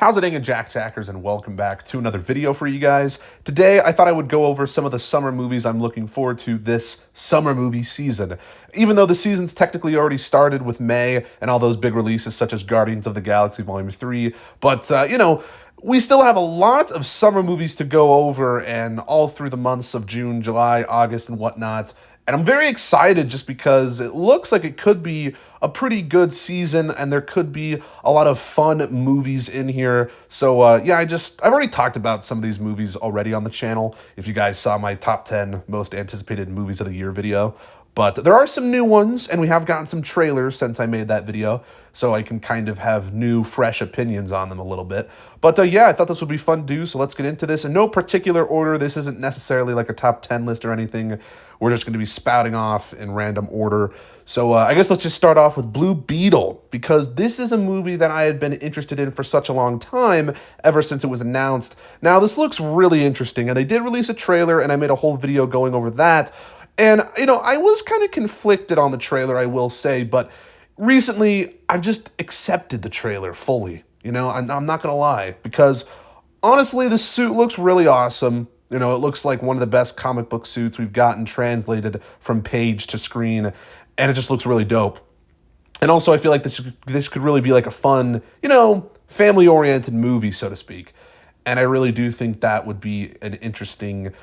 How's it going, Jack Tackers, and welcome back to another video for you guys. Today, I thought I would go over some of the summer movies I'm looking forward to this summer movie season. Even though the season's technically already started with May and all those big releases such as Guardians of the Galaxy Volume 3, but, we still have a lot of summer movies to go over and all through the months of June, July, August, and whatnot. And I'm very excited just because it looks like it could be a pretty good season and there could be a lot of fun movies in here. So I've already talked about some of these movies already on the channel. If you guys saw my top 10 most anticipated movies of the year video. But there are some new ones, and we have gotten some trailers since I made that video, so I can kind of have new, fresh opinions on them a little bit. But I thought this would be fun to do, so let's get into this. In no particular order, this isn't necessarily like a top 10 list or anything. We're just going to be spouting off in random order. So I guess let's just start off with Blue Beetle, because this is a movie that I had been interested in for such a long time, ever since it was announced. Now, this looks really interesting, and they did release a trailer, and I made a whole video going over that. And, I was kind of conflicted on the trailer, I will say, but recently I've just accepted the trailer fully. I'm not going to lie, because honestly, the suit looks really awesome. It looks like one of the best comic book suits we've gotten translated from page to screen, and it just looks really dope. And also, I feel like this could really be like a fun, family-oriented movie, so to speak. And I really do think that would be an interesting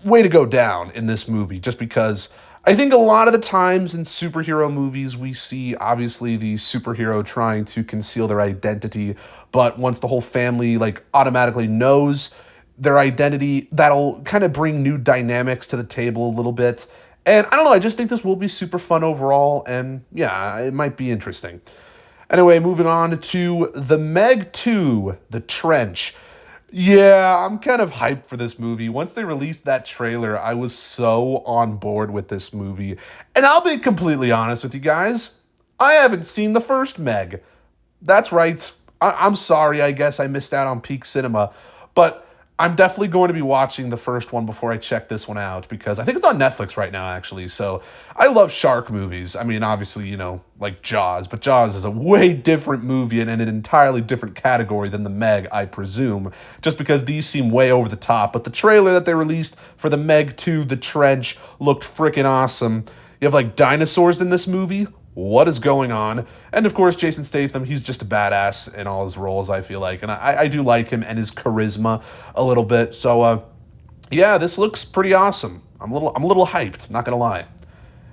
way to go down in this movie, just because I think a lot of the times in superhero movies we see obviously the superhero trying to conceal their identity, but once the whole family automatically knows their identity, that'll kind of bring new dynamics to the table a little bit. And I don't know, I just think this will be super fun overall, and yeah, it might be interesting. Anyway, moving on to The Meg 2, The Trench. Yeah, I'm kind of hyped for this movie. Once they released that trailer, I was so on board with this movie. And I'll be completely honest with you guys, I haven't seen the first Meg. That's right. I'm sorry, I guess I missed out on peak cinema. But I'm definitely going to be watching the first one before I check this one out, because I think it's on Netflix right now, actually. So I love shark movies. I mean, obviously, like Jaws, but Jaws is a way different movie and in an entirely different category than the Meg, I presume, just because these seem way over the top. But the trailer that they released for the Meg 2, The Trench, looked freaking awesome. You have dinosaurs in this movie. What is going on? And of course, Jason Statham, he's just a badass in all his roles, I feel like. And I do like him and his charisma a little bit. So, this looks pretty awesome. I'm a little hyped, not gonna lie.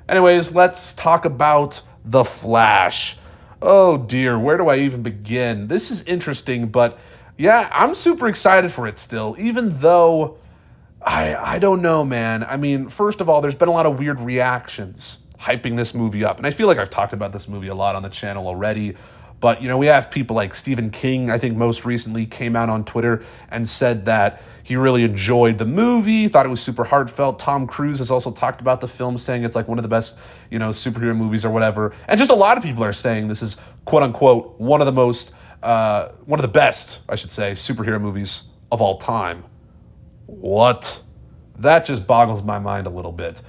Anyways, let's talk about The Flash. Oh dear, where do I even begin? This is interesting, but yeah, I'm super excited for it still, even though I don't know, man. I mean, first of all, there's been a lot of weird reactions hyping this movie up. And I feel like I've talked about this movie a lot on the channel already. But, we have people like Stephen King, I think most recently came out on Twitter and said that he really enjoyed the movie, thought it was super heartfelt. Tom Cruise has also talked about the film, saying it's like one of the best, superhero movies or whatever. And just a lot of people are saying this is, quote unquote, one of the best, I should say, superhero movies of all time. What? That just boggles my mind a little bit.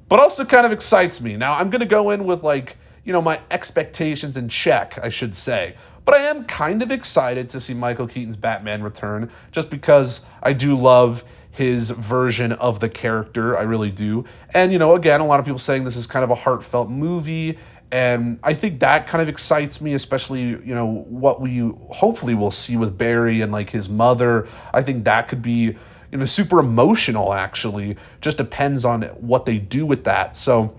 But also kind of excites me. Now, I'm going to go in with, my expectations in check, I should say. But I am kind of excited to see Michael Keaton's Batman return, just because I do love his version of the character. I really do. And, again, a lot of people saying this is kind of a heartfelt movie. And I think that kind of excites me, especially, what we hopefully will see with Barry and, his mother. I think that could be super emotional, actually. Just depends on what they do with that. So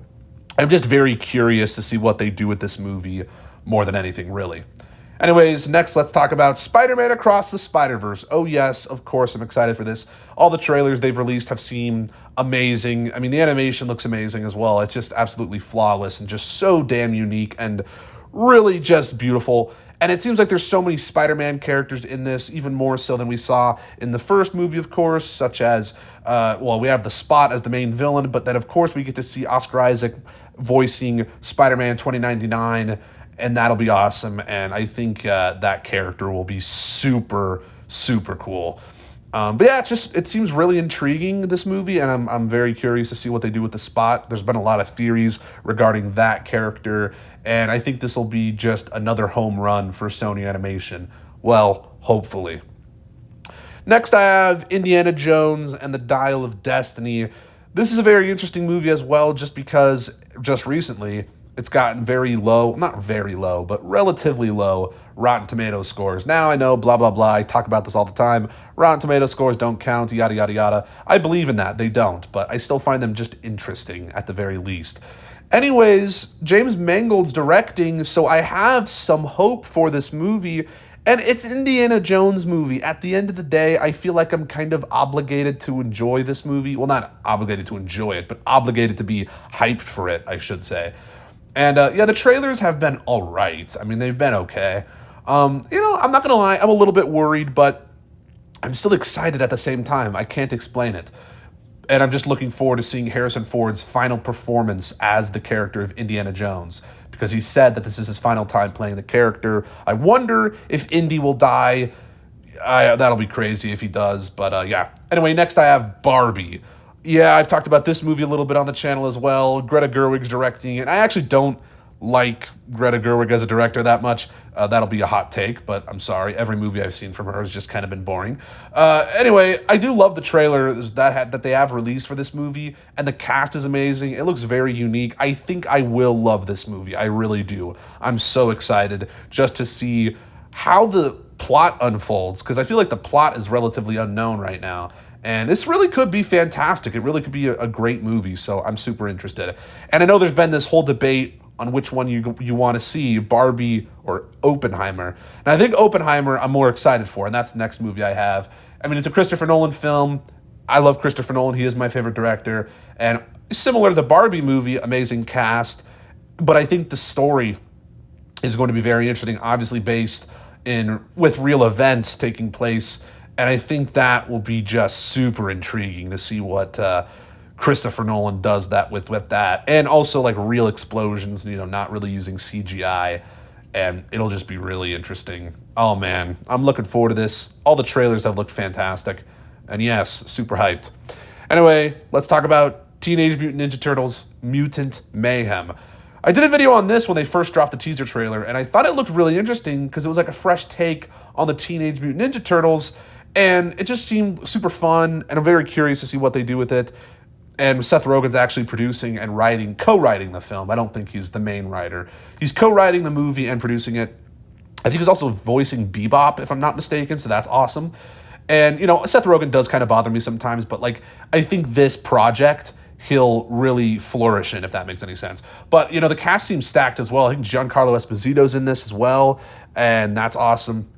I'm just very curious to see what they do with this movie more than anything, really. Anyways, next let's talk about Spider-Man Across the Spider-Verse. Oh yes, of course, I'm excited for this. All the trailers they've released have seemed amazing. I mean, the animation looks amazing as well. It's just absolutely flawless and just so damn unique and really just beautiful. And it seems like there's so many Spider-Man characters in this, even more so than we saw in the first movie, of course, such as, we have the Spot as the main villain, but then, of course, we get to see Oscar Isaac voicing Spider-Man 2099, and that'll be awesome. And I think that character will be super, super cool. But yeah, it seems really intriguing, this movie, and I'm very curious to see what they do with the Spot. There's been a lot of theories regarding that character, and I think this will be just another home run for Sony Animation. Well, hopefully. Next, I have Indiana Jones and the Dial of Destiny. This is a very interesting movie as well, just because just recently it's gotten very low, not very low, but relatively low Rotten Tomatoes scores. Now I know, blah, blah, blah. I talk about this all the time. Rotten Tomatoes scores don't count, yada, yada, yada. I believe in that. They don't, but I still find them just interesting at the very least. Anyways, James Mangold's directing, so I have some hope for this movie. And it's an Indiana Jones movie. At the end of the day, I feel like I'm kind of obligated to enjoy this movie. Well, not obligated to enjoy it, but obligated to be hyped for it, I should say. And yeah, the trailers have been all right. I mean, they've been okay. I'm not going to lie, I'm a little bit worried, but I'm still excited at the same time. I can't explain it. And I'm just looking forward to seeing Harrison Ford's final performance as the character of Indiana Jones, because he said that this is his final time playing the character. I wonder if Indy will die. That'll be crazy if he does, but yeah. Anyway, next I have Barbie. Yeah, I've talked about this movie a little bit on the channel as well. Greta Gerwig's directing it. I actually don't like Greta Gerwig as a director that much. That'll be a hot take, but I'm sorry. Every movie I've seen from her has just kind of been boring. Anyway, I do love the trailer that they have released for this movie, and the cast is amazing. It looks very unique. I think I will love this movie. I really do. I'm so excited just to see how the plot unfolds, because I feel like the plot is relatively unknown right now. And this really could be fantastic. It really could be a great movie, so I'm super interested. And I know there's been this whole debate on which one you want to see, Barbie or Oppenheimer. And I think Oppenheimer I'm more excited for, and that's the next movie I have. I mean, it's a Christopher Nolan film. I love Christopher Nolan. He is my favorite director. And similar to the Barbie movie, amazing cast. But I think the story is going to be very interesting, obviously based with real events taking place. And I think that will be just super intriguing to see what Christopher Nolan does that with that. And also like real explosions, not really using CGI. And it'll just be really interesting. Oh man, I'm looking forward to this. All the trailers have looked fantastic. And yes, super hyped. Anyway, let's talk about Teenage Mutant Ninja Turtles Mutant Mayhem. I did a video on this when they first dropped the teaser trailer, and I thought it looked really interesting because it was like a fresh take on the Teenage Mutant Ninja Turtles. And it just seemed super fun, and I'm very curious to see what they do with it. And Seth Rogen's actually producing and co-writing the film. I don't think he's the main writer. He's co-writing the movie and producing it. I think he's also voicing Bebop, if I'm not mistaken, so that's awesome. And, Seth Rogen does kind of bother me sometimes, but, I think this project he'll really flourish in, if that makes any sense. But, the cast seems stacked as well. I think Giancarlo Esposito's in this as well, and that's awesome.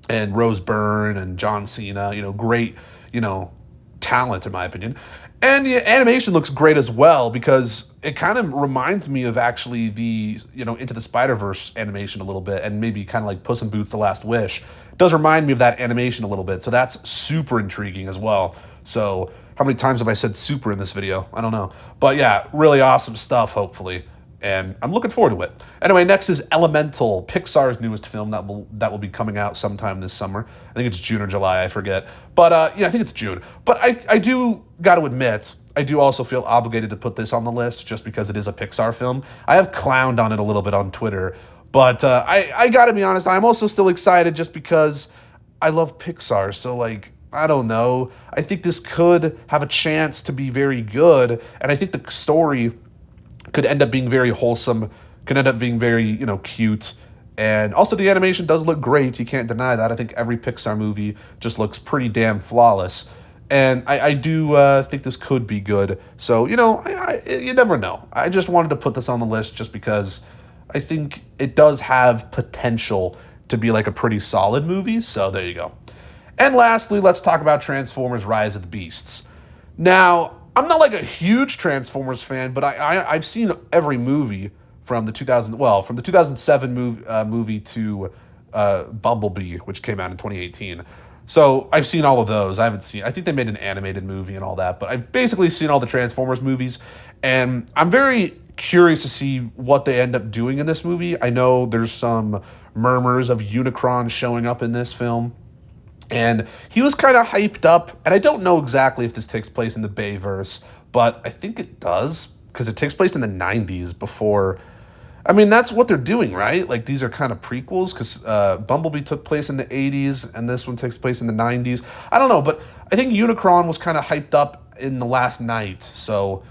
And Rose Byrne and John Cena, great, talent in my opinion. And the animation looks great as well, because it kind of reminds me of actually the, Into the Spider-Verse animation a little bit, and maybe kind of like Puss in Boots: The Last Wish. It does remind me of that animation a little bit, so that's super intriguing as well. So how many times have I said super in this video? I don't know. But yeah, really awesome stuff, hopefully. And I'm looking forward to it. Anyway, next is Elemental, Pixar's newest film that will be coming out sometime this summer. I think it's June or July, I forget. But yeah, I think it's June. But I do got to admit, I do also feel obligated to put this on the list just because it is a Pixar film. I have clowned on it a little bit on Twitter, but I got to be honest, I'm also still excited just because I love Pixar. So I don't know. I think this could have a chance to be very good, and I think the story could end up being very wholesome, could end up being very, cute. And also the animation does look great. You can't deny that. I think every Pixar movie just looks pretty damn flawless. And I do think this could be good. So, you never know. I just wanted to put this on the list just because I think it does have potential to be a pretty solid movie. So there you go. And lastly, let's talk about Transformers: Rise of the Beasts. Now, I'm not a huge Transformers fan, but I've seen every movie from the 2007 movie to Bumblebee, which came out in 2018. So I've seen all of those. I think they made an animated movie and all that, but I've basically seen all the Transformers movies, and I'm very curious to see what they end up doing in this movie. I know there's some murmurs of Unicron showing up in this film. And he was kind of hyped up, and I don't know exactly if this takes place in the Bayverse, but I think it does, because it takes place in the 90s before, I mean, that's what they're doing, right? Like, these are kind of prequels because Bumblebee took place in the 80s and this one takes place in the 90s. I don't know, but I think Unicron was kind of hyped up in The Last Night, so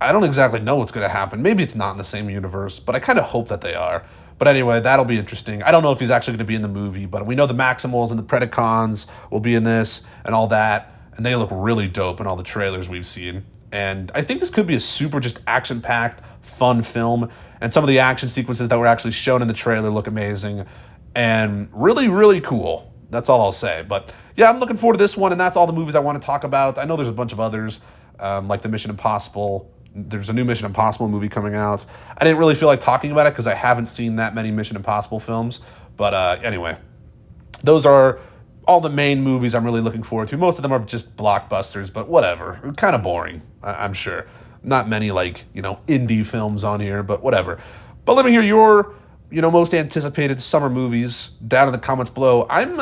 I don't exactly know what's going to happen. Maybe it's not in the same universe, but I kind of hope that they are. But anyway, that'll be interesting. I don't know if he's actually going to be in the movie, but we know the Maximals and the Predacons will be in this and all that, and they look really dope in all the trailers we've seen. And I think this could be a super just action-packed, fun film, and some of the action sequences that were actually shown in the trailer look amazing and really, really cool. That's all I'll say. But yeah, I'm looking forward to this one, and that's all the movies I want to talk about. I know there's a bunch of others, like the Mission Impossible. There's a new Mission Impossible movie coming out. I didn't really feel like talking about it because I haven't seen that many Mission Impossible films. But anyway, those are all the main movies I'm really looking forward to. Most of them are just blockbusters, but whatever. Kind of boring, I'm sure. Not many, like, indie films on here, but whatever. But let me hear your, most anticipated summer movies down in the comments below. I'm,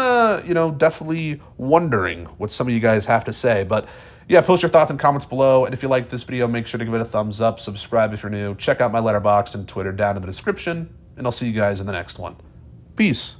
definitely wondering what some of you guys have to say. But yeah, post your thoughts and comments below. And if you like this video, make sure to give it a thumbs up. Subscribe if you're new. Check out my Letterboxd and Twitter down in the description. And I'll see you guys in the next one. Peace.